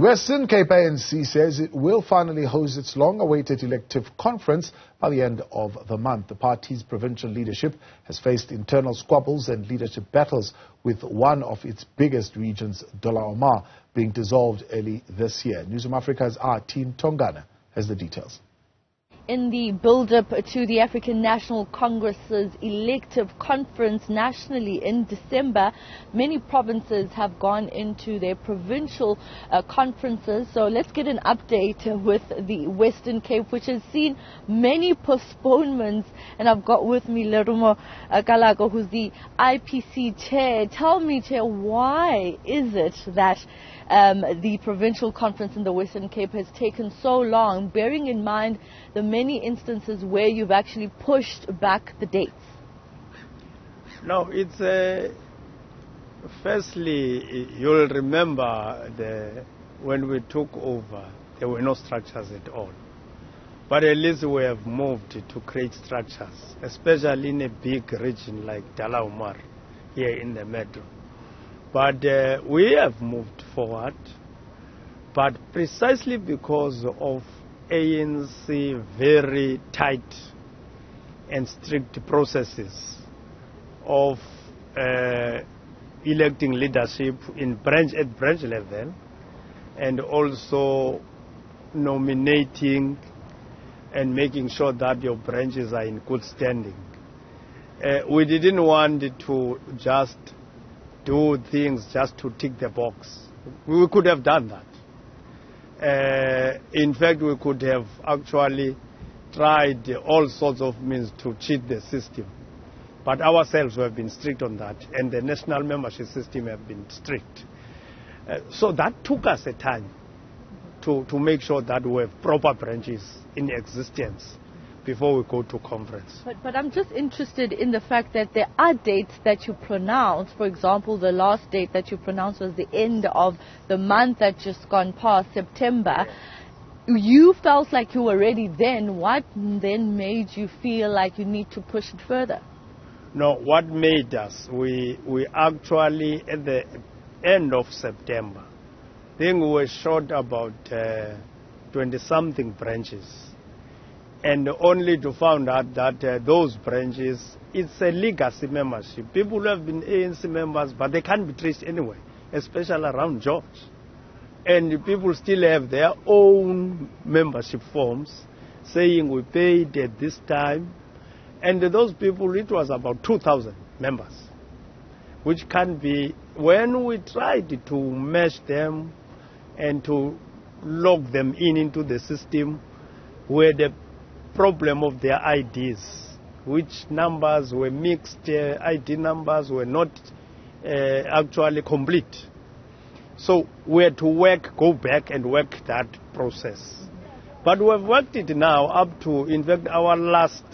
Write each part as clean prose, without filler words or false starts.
The Western Cape ANC says it will finally host its long-awaited elective conference by the end of the month. The party's provincial leadership has faced internal squabbles and leadership battles, with one of its biggest regions, Dullah Omar, being dissolved early this year. Newzroom Afrika's Athi Mtongana has the details. In the build-up to the African National Congress's elective conference nationally in December, many provinces have gone into their provincial conferences. So let's get an update with the Western Cape, which has seen many postponements. And I've got with me Lerumo Kalako, who's the IPC chair. Tell me, Chair, why is it that the provincial conference in the Western Cape has taken so long, bearing in mind the many instances where you've actually pushed back the dates? No, it's firstly, you'll remember when we took over, there were no structures at all. But at least we have moved to create structures, especially in a big region like Dullah Omar here in the metro. But we have moved forward, but precisely because of ANC very tight and strict processes of electing leadership at branch level, and also nominating and making sure that your branches are in good standing. We didn't want to just do things just to tick the box. We could have done that. In fact, we could have actually tried all sorts of means to cheat the system. But ourselves have been strict on that, and the national membership system have been strict. So that took us a time to make sure that we have proper branches in existence before we go to conference. But I'm just interested in the fact that there are dates that you pronounce. For example, the last date that you pronounced was the end of the month that just gone past, September. You felt like you were ready then. What then made you feel like you need to push it further? No, what made us, we actually, at the end of September, I think we were short about 20-something branches. And only to find out that those branches, it's a legacy membership. People who have been ANC members, but they can't be traced anyway, especially around George. And people still have their own membership forms saying we paid at this time. And those people, it was about 2,000 members, which can be, when we tried to mesh them and to log them into the system, where the problem of their IDs, which numbers were mixed, ID numbers were not actually complete. So we had to go back and work that process. But we've worked it now up to, in fact, our last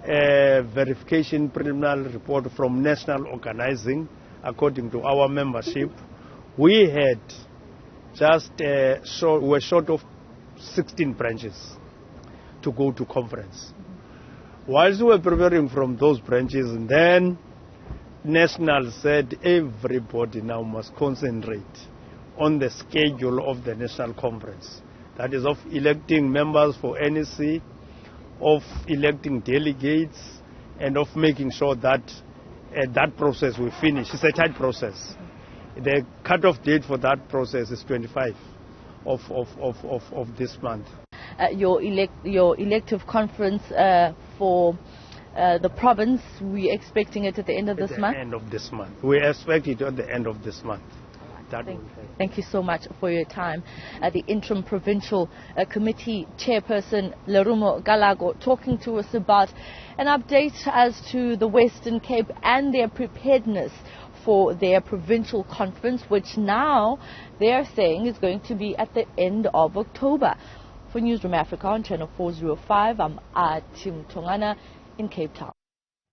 verification preliminary report from national organizing, according to our membership, we had just, we're short of 16 branches to go to conference. Whilst we were preparing from those branches, and then National said everybody now must concentrate on the schedule of the national conference. That is of electing members for NEC, of electing delegates, and of making sure that that process will finish. It's a tight process. The cut-off date for that process is 25 of this month. Your elective conference for the province, we're expecting it at the end of this month? At the end of this month. We expect it at the end of this month. Thank you so much for your time. The interim provincial committee chairperson, Lerumo Kalako, talking to us about an update as to the Western Cape and their preparedness for their provincial conference, which now they're saying is going to be at the end of October. For Newzroom Afrika on channel 405, I'm Athi Mtongana in Cape Town.